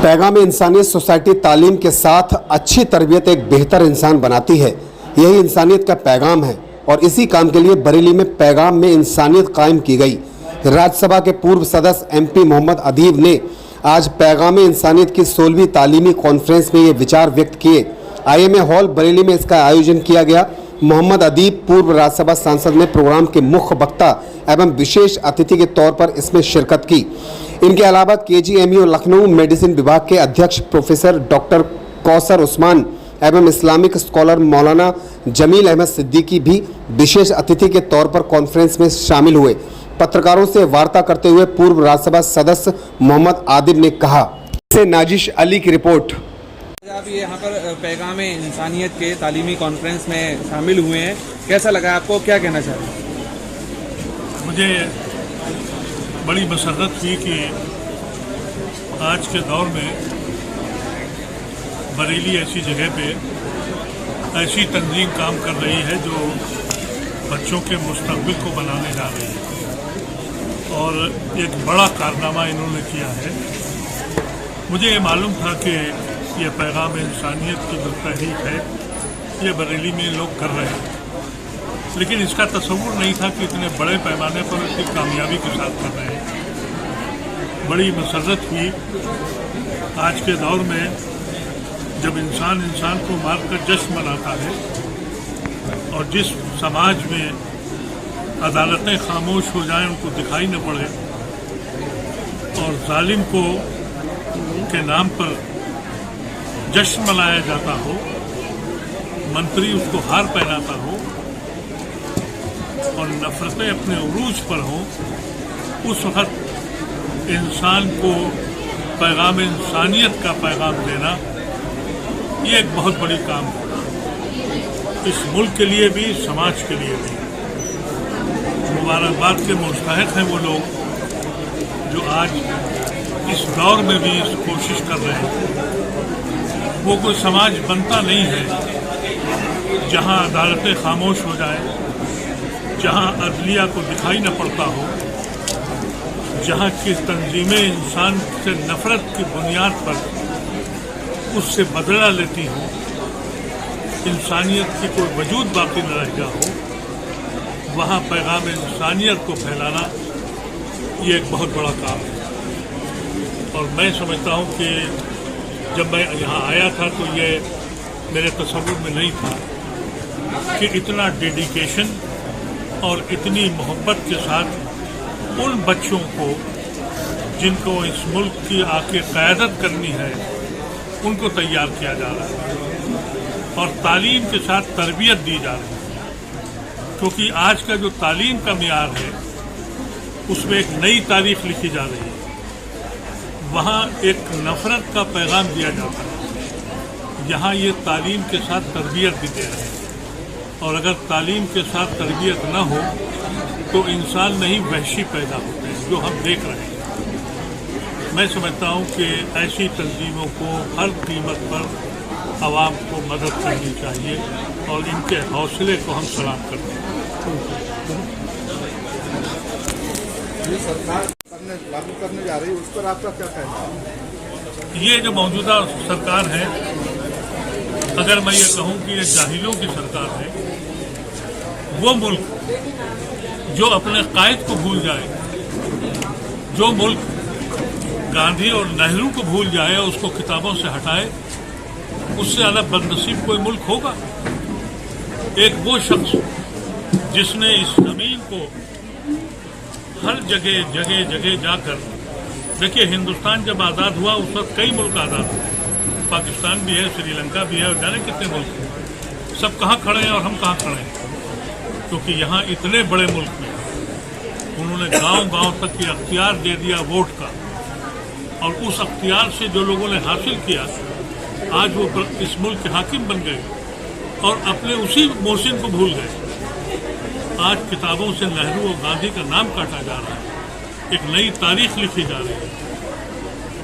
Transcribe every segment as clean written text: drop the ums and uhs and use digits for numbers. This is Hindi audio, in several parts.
पैगाम इंसानियत सोसाइटी तालीम के साथ अच्छी तरबियत एक बेहतर इंसान बनाती है। यही इंसानियत का पैगाम है और इसी काम के लिए बरेली में पैगाम में इंसानियत कायम की गई। राज्यसभा के पूर्व सदस्य MP मोहम्मद अदीब ने आज पैगाम इंसानियत की 16वीं तालीमी कॉन्फ्रेंस में ये विचार व्यक्त किए। IMA हॉल बरेली में इसका आयोजन किया गया। मोहम्मद अदीब पूर्व राज्यसभा सांसद ने प्रोग्राम के मुख्य वक्ता एवं विशेष अतिथि के तौर पर इसमें शिरकत की। इनके अलावा KGMU लखनऊ मेडिसिन विभाग के अध्यक्ष प्रोफेसर डॉक्टर कौसर उस्मान एवं इस्लामिक स्कॉलर मौलाना जमील अहमद सिद्दीकी भी विशेष अतिथि के तौर पर कॉन्फ्रेंस में शामिल हुए। पत्रकारों से वार्ता करते हुए पूर्व राज्यसभा सदस्य मोहम्मद आदिब ने कहा। से नाजिश अली की रिपोर्ट। आप यहाँ पर पैगाम इंसानियत के तालीमी कॉन्फ्रेंस में शामिल हुए हैं, कैसा लगा आपको, क्या कहना चाहते हैं? मुझे बड़ी मसरत हुई कि आज के दौर में बरेली ऐसी जगह पे ऐसी तंजीम काम कर रही है जो बच्चों के मुस्तकबिल को बनाने जा रही है और एक बड़ा कारनामा इन्होंने किया है। मुझे ये मालूम था कि ये पैगाम इंसानियत की जो तहरीक है ये बरेली में लोग कर रहे हैं, लेकिन इसका तस्वुर नहीं था कि इतने बड़े पैमाने पर इतनी कामयाबी के साथ कर रहे हैं। बड़ी मसरत हुई आज के दौर में जब इंसान को मारकर जश्न मनाता है और जिस समाज में अदालतें खामोश हो जाएं, उनको दिखाई न पड़े और जालिम को के नाम पर जश्न मनाया जाता हो, मंत्री उसको हार पहनाता हो और नफरतें अपने उरूज पर हों, उस वक्त इंसान को पैगाम इंसानियत का पैगाम देना ये एक बहुत बड़ी काम है, इस मुल्क के लिए भी, समाज के लिए भी। मुबारकबाद के मुस्तहिक हैं वो लोग जो आज इस दौर में भी इस कोशिश कर रहे हैं। वो कोई समाज बनता नहीं है जहां अदालतें खामोश हो जाए, जहां अदलिया को दिखाई न पड़ता हो, जहां की तंजीमें इंसान से नफरत की बुनियाद पर उससे बदला लेती हों, इंसानियत की कोई वजूद बाकी न रह गया हो, वहां पैगाम इंसानियत को फैलाना ये एक बहुत बड़ा काम है। और मैं समझता हूं कि जब मैं यहाँ आया था तो ये मेरे तस्वुर में नहीं था कि इतना डेडिकेशन और इतनी मोहब्बत के साथ उन बच्चों को जिनको इस मुल्क की आके क़यादत करनी है उनको तैयार किया जा रहा है और तालीम के साथ तरबियत दी जा रही है, क्योंकि आज का जो तालीम का मियार है उसमें एक नई तारीख लिखी जा रही है। वहाँ एक नफरत का पैगाम दिया जाता है, यहाँ ये तालीम के साथ तरबियत भी दे रहे हैं और अगर तालीम के साथ तरबियत न हो तो इंसान नहीं वहशी पैदा होते हैं, जो हम देख रहे हैं। मैं समझता हूँ कि ऐसी तंजीमों को हर कीमत पर आवाम को मदद करनी चाहिए और इनके हौसले को हम सलाम करते हैं। ये सरकार लागू करने जा रही है, उस पर आपका क्या कहना है? ये जो मौजूदा सरकार है, अगर मैं ये कहूँ कि ये जाहिलों की सरकार है, वो मुल्क जो अपने कायद को भूल जाए, जो मुल्क गांधी और नेहरू को भूल जाए और उसको किताबों से हटाए, उससे ज़्यादा बदनसीब कोई मुल्क होगा? एक वो शख्स जिसने इस जमीन को हर जगह जगह जगह जाकर, देखिए हिंदुस्तान जब आज़ाद हुआ उस वक्त कई मुल्क आज़ाद हुए, पाकिस्तान भी है, श्रीलंका भी है और जाने कितने मुल्क हैं। सब कहाँ खड़े हैं और हम कहाँ खड़े हैं? क्योंकि यहाँ इतने बड़े मुल्क में उन्होंने गांव-गांव तक ये अख्तियार दे दिया वोट का, और उस अख्तियार से जो लोगों ने हासिल किया आज वो इस मुल्क के हाकिम बन गए और अपने उसी मोहसिन को भूल गए। आज किताबों से नेहरू और गांधी का नाम काटा जा रहा है, एक नई तारीख लिखी जा रही है।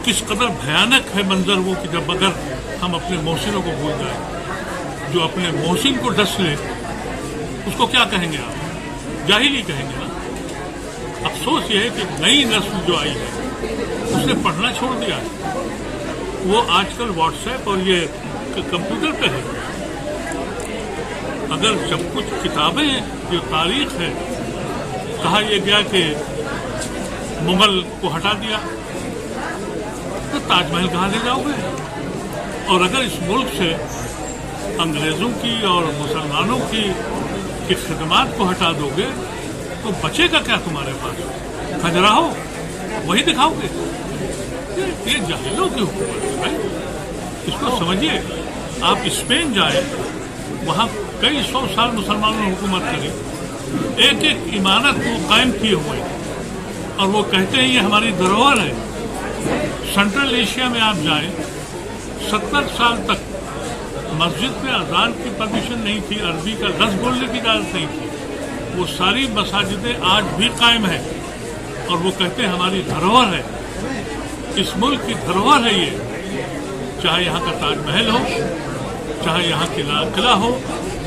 किस कदर भयानक है मंजर वो कि जब अगर हम अपने मोहसिनों को भूल जाए, जो अपने मोहसिन को डस ले उसको क्या कहेंगे आप? जाहिली कहेंगे ना। अफसोस ये है कि नई नस्ल जो आई है उसने पढ़ना छोड़ दिया है। वो आजकल व्हाट्सएप और ये कंप्यूटर पे है। अगर सब कुछ किताबें जो तारीख है, कहा यह गया कि मुगल को हटा दिया, तो ताजमहल कहाँ ले जाओगे? और अगर इस मुल्क से अंग्रेजों की और मुसलमानों की खिदमत को हटा दोगे तो बचेगा क्या तुम्हारे पास? खजुराहो वही दिखाओगे? ये जाहिलों की हुकूमत है भाई, इसको समझिए। आप स्पेन जाए, वहाँ कई 100 साल मुसलमानों ने हुकूमत करी, एक एक इमारत को कायम किए हुए, और वो कहते हैं ये हमारी धरोहर है। सेंट्रल एशिया में आप जाएं, 70 साल तक मस्जिद में अजान की परमिशन नहीं थी, अरबी का लफ्ज़ बोलने की इजाज़त नहीं थी। वो सारी मसाजिदें आज भी कायम हैं, और वो कहते हैं हमारी धरोहर है, इस मुल्क की धरोहर है ये। चाहे यहाँ का ताजमहल हो, चाहे यहाँ की लाल किला हो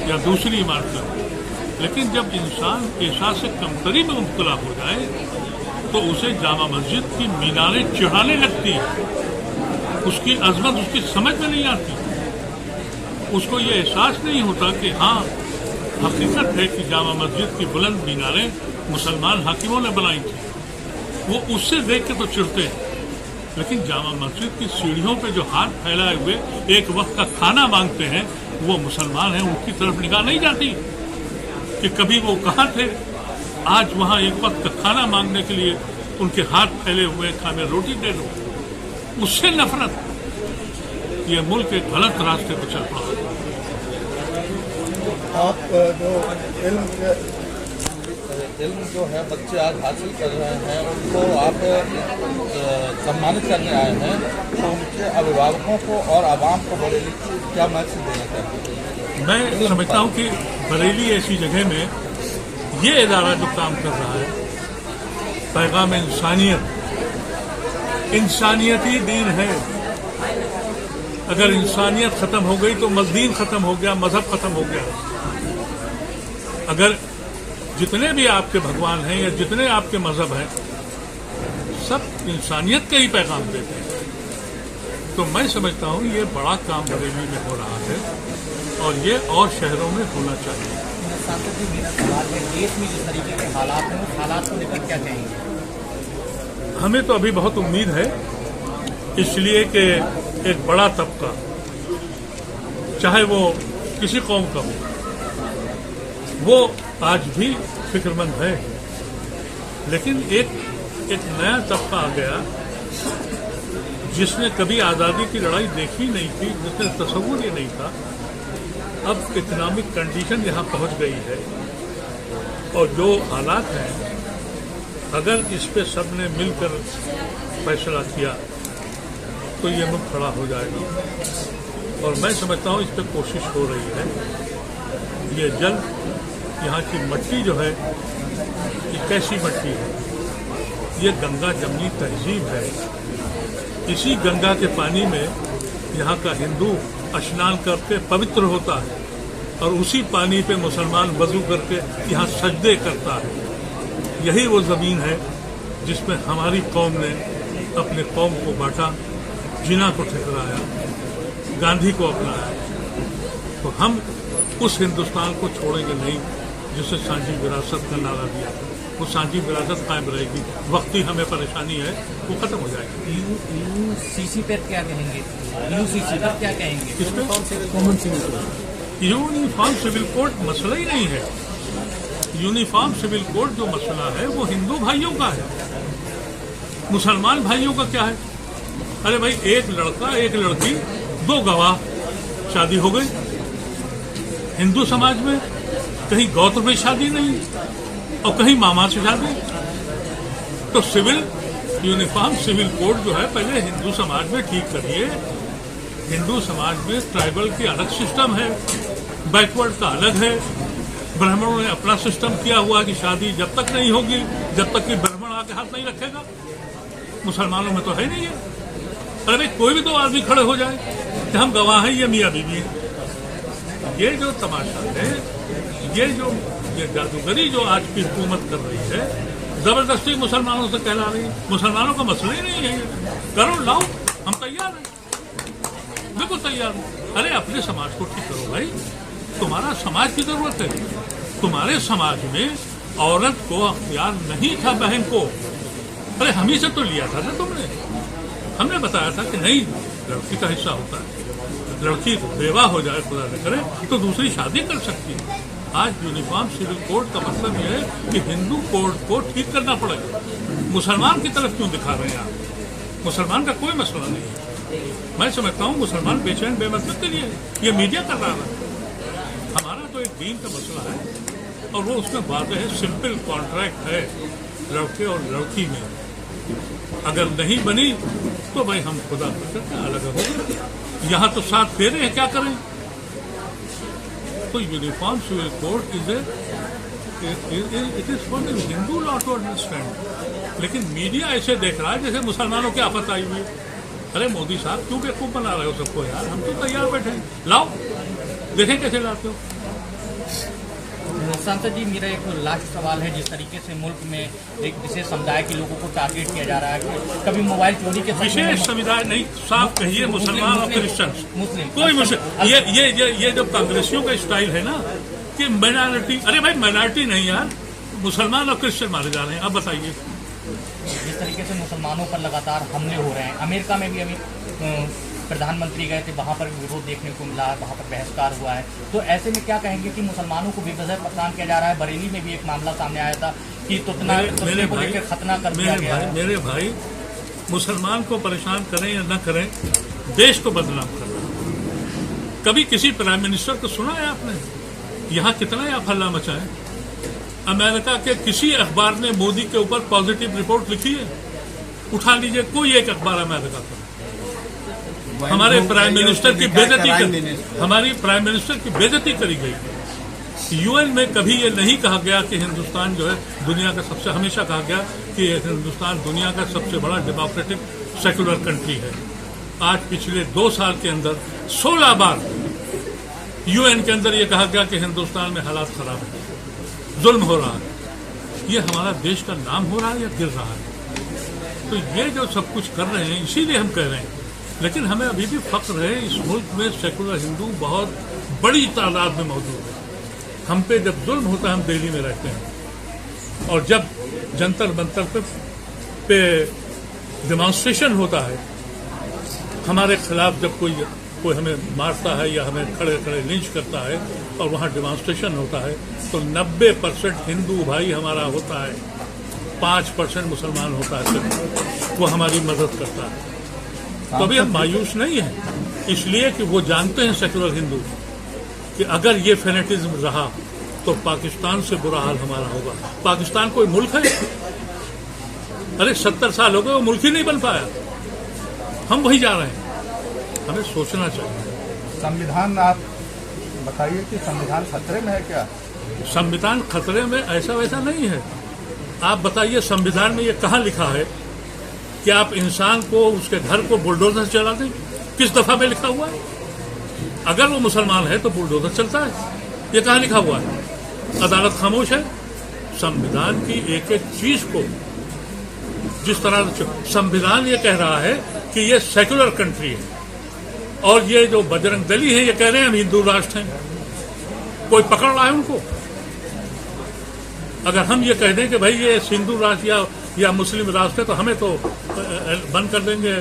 या दूसरी इमारतें हो। लेकिन जब इंसान पेशा से कमतरी में मुब्तला हो जाए तो उसे जामा मस्जिद की मीनारें चिढ़ाने लगती है, उसकी अजमत उसकी समझ में नहीं आती, उसको ये एहसास नहीं होता कि हाँ हकीकत है कि जामा मस्जिद की बुलंद मीनारें मुसलमान हाकिमों ने बनाई थी। वो उससे देख के तो चिढ़ते हैं, लेकिन जामा मस्जिद की सीढ़ियों पे जो हाथ फैलाए हुए एक वक्त का खाना मांगते हैं वो मुसलमान हैं, उनकी तरफ निगाह नहीं जाती कि कभी वो कहाँ थे। आज वहाँ एक वक्त का खाना मांगने के लिए उनके हाथ फैले हुए, खाने रोटी दे दो, उससे नफरत। ये मुल्क एक गलत रास्ते पर चल पड़ा। आप जो इल्म जो है बच्चे आज हासिल कर रहे हैं, उनको आप सम्मानित करने आए हैं, तो उनके अभिभावकों को और आवाम को बरेली क्या मैसेज देना चाहते हैं? मैं समझता हूँ कि बरेली ऐसी जगह में ये इदारा जो काम कर रहा है, पैगाम इंसानियत, इंसानियत ही दीन है। अगर इंसानियत खत्म हो गई तो दीन खत्म हो गया, मजहब खत्म हो गया। अगर जितने भी आपके भगवान हैं या जितने आपके मजहब हैं, सब इंसानियत का ही पैगाम देते हैं। तो मैं समझता हूँ ये बड़ा काम बरेली में हो रहा है और ये और शहरों में होना चाहिए। सांसद जी, मेरा सवाल है, देश में जिस तरीके के हालात हैं उस हालात को लेकर क्या कहेंगे? हमें तो अभी बहुत उम्मीद है, इसलिए कि एक बड़ा तबका, चाहे वो किसी कौम का हो, वो आज भी फिक्रमंद है। लेकिन एक नया तबका आ गया जिसने कभी आज़ादी की लड़ाई देखी नहीं थी, जिसने तस्वुर ही नहीं था। अब इकोनॉमिक कंडीशन यहाँ पहुँच गई है और जो हालात हैं, अगर इस पे सब ने मिलकर फैसला किया तो ये मुल्क खड़ा हो जाएगा। और मैं समझता हूँ इस पर कोशिश हो रही है। ये जल, यहाँ की मिट्टी जो है, ये कैसी मिट्टी है? ये गंगा जमनी तहजीब है। इसी गंगा के पानी में यहाँ का हिंदू स्नान करके पवित्र होता है और उसी पानी पे मुसलमान वजू करके यहाँ सजदे करता है। यही वो ज़मीन है जिसमें हमारी कौम ने अपने कौम को बांटा, जिना को ठुकराया, गांधी को अपनाया। तो हम उस हिंदुस्तान को छोड़ेंगे नहीं जिसे सांझी विरासत का नारा दिया। वो सांझी विरासत कायम रहेगी। वक्ती हमें परेशानी है, वो खत्म हो जाएगी। यूसीसी पर क्या कहेंगे? यूसीसी पर क्या कहेंगे? Common civil code, uniform civil code मसला ही नहीं है। यूनिफॉर्म सिविल कोड जो मसला है वो हिंदू भाइयों का है, मुसलमान भाइयों का क्या है? अरे भाई, एक लड़का एक लड़की, 2 गवाह, शादी हो गई। हिंदू समाज में कहीं गौत्र में शादी नहीं और कहीं मामा से शादी। तो सिविल यूनिफॉर्म सिविल कोड जो है, पहले हिंदू समाज में ठीक करिए। हिंदू समाज में ट्राइबल की अलग सिस्टम है, बैकवर्ड का अलग है। ब्राह्मणों ने अपना सिस्टम किया हुआ कि शादी जब तक नहीं होगी जब तक कि ब्राह्मण आके हाथ नहीं रखेगा। मुसलमानों में तो है नहीं है। अरे भाई, कोई भी 2 आदमी खड़े हो जाए कि हम गवाह हैं, ये मियाँ बीवी है। ये जो तमाशा है, ये जादूगरी जो आज की हुकूमत कर रही है, जबरदस्ती मुसलमानों से कहला रही है। मुसलमानों का मसला ही नहीं है, करो लाओ, हम तैयार हैं। बिल्कुल तैयार हूँ। अरे अपने समाज को ठीक करो भाई, तुम्हारा समाज की जरूरत है। तुम्हारे समाज में औरत को अख्तियार नहीं था, बहन को, अरे हम ही से तो लिया था ना तुमने। हमने बताया था कि नहीं, लड़की का हिस्सा होता है, लड़की बेवा हो जाए खुदा न करे तो दूसरी शादी कर सकती है। आज यूनिफॉर्म सिविल कोड का मतलब यह है कि हिंदू कोड को ठीक करना पड़ेगा। मुसलमान की तरफ क्यों दिखा रहे हैं आप? मुसलमान का कोई मसला नहीं है। मैं समझता हूँ मुसलमान बेचैन बेमतलब के लिए ये मीडिया कर रहा है। हमारा तो एक दीन का मसला है और वो उसमें बातें है, सिंपल कॉन्ट्रैक्ट है लड़के और लड़की में। अगर नहीं बनी तो भाई हम खुदा करके अलग हो गए। यहाँ तो साथ फेरे हैं, क्या करें? तो uniform civil code it is for the Hindu law to understand. लेकिन मीडिया ऐसे देख रहा है जैसे मुसलमानों की आफत आई हुई है। अरे मोदी साहब क्यों बेवकूफ बना रहे हो सबको यार? हम तो तैयार बैठे हैं, लाओ देखें कैसे लाते हो। सांसद जी, मेरा एक लास्ट सवाल है। जिस तरीके से मुल्क में एक विशेष समुदाय के लोगों को टारगेट किया जा रहा है कि कभी मोबाइल चोरी के विशेष समुदाय नहीं, साफ कहिए मुसलमान और क्रिश्चियन, मुस्लिम कोई मुस्लिम। ये जो कांग्रेसियों का स्टाइल है ना कि माइनॉरिटी, अरे भाई माइनॉरिटी नहीं यार, मुसलमान और क्रिश्चियन मारे जा रहे हैं। अब बताइए, जिस तरीके से मुसलमानों पर लगातार हमले हो रहे हैं, अमेरिका में भी अभी प्रधानमंत्री गए थे, वहाँ पर विरोध देखने को मिला है, वहाँ पर बहिष्कार हुआ है। तो ऐसे में क्या कहेंगे कि मुसलमानों को बेवजह परेशान किया जा रहा है? बरेली में भी एक मामला सामने आया था कि तुतना को लेकर खतना कर दिया गया है। मेरे भाई, मुसलमान को परेशान करें या न करें, देश को बदनाम करें। कभी किसी प्राइम मिनिस्टर को सुना है आपने? यहाँ कितना आप हल्ला मचाएं? अमेरिका के किसी अखबार ने मोदी के ऊपर पॉजिटिव रिपोर्ट लिखी है? उठा लीजिए कोई एक अखबार अमेरिका का। हमारे प्राइम मिनिस्टर की बेइज्जती करी गई। यूएन में कभी ये नहीं कहा गया कि हिंदुस्तान जो है दुनिया का सबसे, हमेशा कहा गया कि हिंदुस्तान दुनिया का सबसे बड़ा डेमोक्रेटिक सेक्युलर कंट्री है। आज पिछले 2 साल के अंदर 16 बार यूएन के अंदर ये कहा गया कि हिंदुस्तान में हालात खराब है, जुल्म हो रहा है। ये हमारा देश का नाम हो रहा है या गिर रहा है? तो ये जो सब कुछ कर रहे हैं, इसीलिए हम कह रहे हैं। लेकिन हमें अभी भी फख्र है, इस मुल्क में सेकुलर हिंदू बहुत बड़ी तादाद में मौजूद है। हम पे जब जुल्म होता है, हम दिल्ली में रहते हैं, और जब जंतर मंतर पे डेमोन्स्ट्रेशन होता है हमारे खिलाफ, जब कोई हमें मारता है या हमें खड़े खड़े लिंच करता है और वहाँ डेमोन्स्ट्रेशन होता है, तो 90% हिंदू भाई हमारा होता है, 5% मुसलमान होता है सिर्फ, वो हमारी मदद करता है। तो अभी हम मायूस नहीं हैं, इसलिए कि वो जानते हैं सेकुलर हिंदू कि अगर ये फेनेटिज्म रहा तो पाकिस्तान से बुरा हाल हमारा होगा। पाकिस्तान कोई मुल्क है? अरे 70 साल हो गए वो मुल्क ही नहीं बन पाया, हम वही जा रहे हैं। हमें सोचना चाहिए। संविधान, आप बताइए कि संविधान खतरे में है क्या? संविधान खतरे में ऐसा वैसा नहीं है। आप बताइए, संविधान में ये कहाँ लिखा है कि आप इंसान को, उसके घर को बुलडोजर चला दें? किस दफा में लिखा हुआ है? अगर वो मुसलमान है तो बुलडोजर चलता है, ये कहाँ लिखा हुआ है? अदालत खामोश है। संविधान की एक एक चीज को, जिस तरह संविधान ये कह रहा है कि ये सेकुलर कंट्री है, और ये जो बजरंग दली है ये कह रहे हैं हम हिंदू राष्ट्र हैं, कोई पकड़ रहा है उनको? अगर हम ये कह दें कि भाई ये हिंदू राष्ट्र या मुस्लिम राष्ट्र है तो हमें तो बंद कर देंगे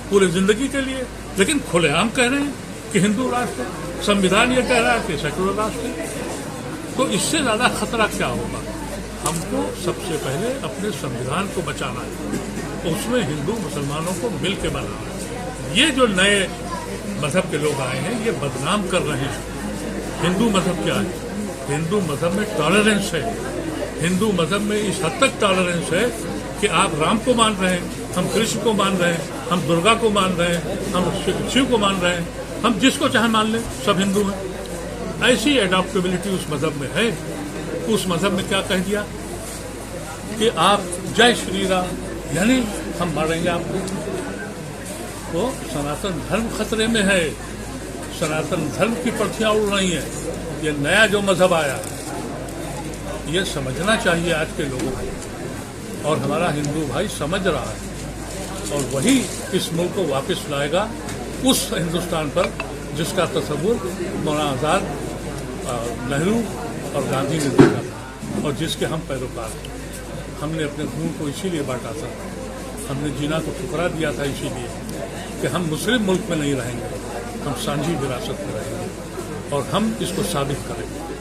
पूरी जिंदगी के लिए। लेकिन खुलेआम कह रहे हैं कि हिंदू राष्ट्र है, संविधान ये कह रहा है कि सेकुलर राष्ट्र है। तो इससे ज्यादा खतरा क्या होगा? हमको सबसे पहले अपने संविधान को बचाना है, तो उसमें हिंदू मुसलमानों को मिल के बनाना है। ये जो नए मजहब के लोग आए हैं ये बदनाम कर रहे हैं। हिंदू मजहब क्या है? हिंदू मजहब में टॉलरेंस है। हिंदू मजहब में इस हद तक टॉलरेंस है कि आप राम को मान रहे हैं, हम कृष्ण को मान रहे हैं, हम दुर्गा को मान रहे हैं, हम शिव को मान रहे हैं, हम जिसको चाहे मान लें, सब हिंदू हैं। ऐसी एडॉप्टेबिलिटी उस मजहब में है। उस मजहब में क्या कह दिया कि आप जय श्री राम, यानी हम मारेंगे आपको। तो सनातन धर्म खतरे में है, सनातन धर्म की पर्चियां उड़ रही हैं। ये नया जो मजहब आया ये समझना चाहिए आज के लोगों को, और हमारा हिंदू भाई समझ रहा है, और वही इस मुल्क को वापस लाएगा उस हिंदुस्तान पर जिसका तस्वुर मौलाना आज़ाद, नेहरू और गांधी ने देखा था और जिसके हम पैरोकार थे। हमने अपने खून को इसीलिए बांटा था, हमने जीना को ठुकरा दिया था इसीलिए कि हम मुस्लिम मुल्क में नहीं रहेंगे, हम सांझी विरासत में रहेंगे और हम इसको साबित करेंगे।